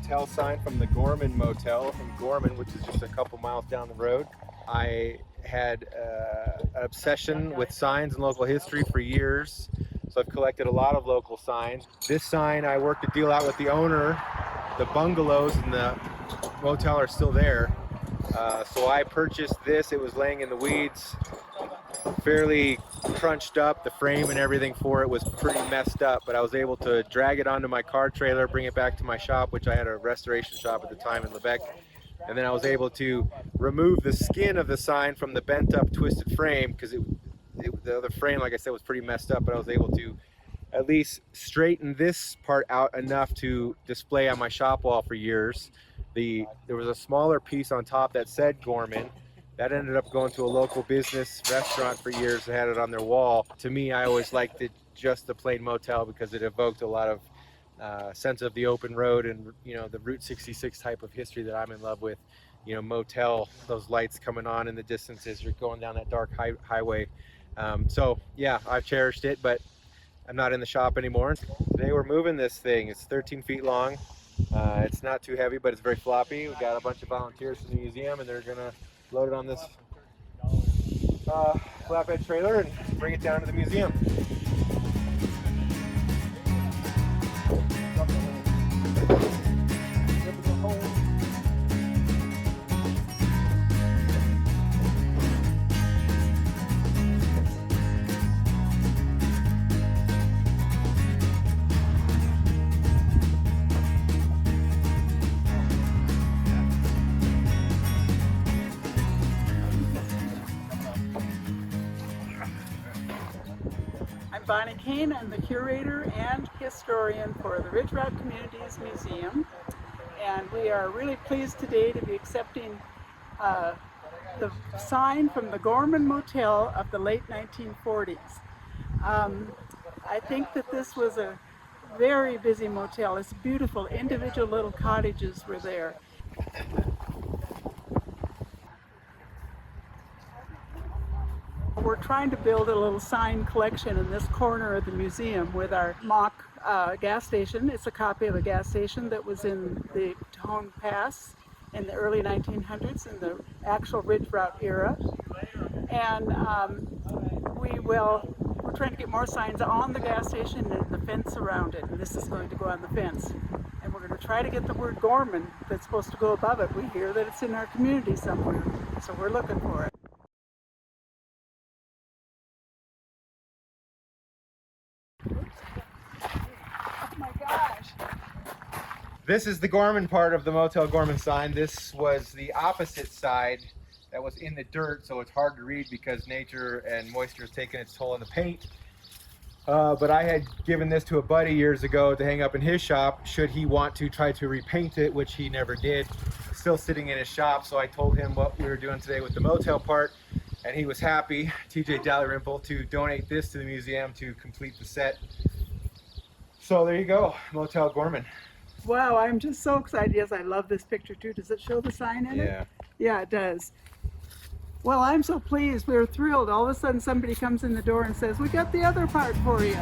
motel sign from the Gorman Motel in Gorman, which is just a couple miles down the road. I had an obsession with signs and local history for years, so I've collected a lot of local signs. This sign, I worked a deal out with the owner. The bungalows and the motel are still there, so I purchased this. It was laying in the weeds, fairly crunched up. The frame and everything for it was pretty messed up, but I was able to drag it onto my car trailer, bring it back to my shop, which I had a restoration shop at the time in Lebec, and then I was able to remove the skin of the sign from the bent up twisted frame, because the other frame, like I said, was pretty messed up, but I was able to at least straighten this part out enough to display on my shop wall for years. There was a smaller piece on top that said Gorman. That ended up going to a local business restaurant for years. They had it on their wall. To me, I always liked it just the plain motel because it evoked a lot of sense of the open road and, you know, the Route 66 type of history that I'm in love with. You know, motel, those lights coming on in the distance as you're going down that dark highway. So yeah, I've cherished it, but I'm not in the shop anymore. Today we're moving this thing. It's 13 feet long. It's not too heavy, but it's very floppy. We've got a bunch of volunteers from the museum, and they're gonna load it on this flatbed trailer and bring it down to the museum. Bonnie Kane. I'm the curator and historian for the Ridge Route Communities Museum, and we are really pleased today to be accepting the sign from the Gorman Motel of the late 1940s. I think that this was a very busy motel. It's beautiful. Individual little cottages were there. We're trying to build a little sign collection in this corner of the museum with our mock gas station. It's a copy of a gas station that was in the Tahone Pass in the early 1900s, in the actual Ridge Route era. And we're trying to get more signs on the gas station and the fence around it. And this is going to go on the fence. And we're going to try to get the word Gorman that's supposed to go above it. We hear that it's in our community somewhere, so we're looking for it. Oh my gosh. This is the Gorman part of the Motel Gorman sign. This was the opposite side that was in the dirt, so it's hard to read because nature and moisture has taken its toll on the paint. But I had given this to a buddy years ago to hang up in his shop should he want to try to repaint it, which he never did. Still sitting in his shop, so I told him what we were doing today with the motel part, and he was happy, TJ Dalrymple, to donate this to the museum to complete the set. So there you go, Motel Gorman. Wow, I'm just so excited. Yes, I love this picture too. Does it show the sign in it? Yeah. Yeah, it does. Well, I'm so pleased. We're thrilled. All of a sudden somebody comes in the door and says, "We got the other part for you."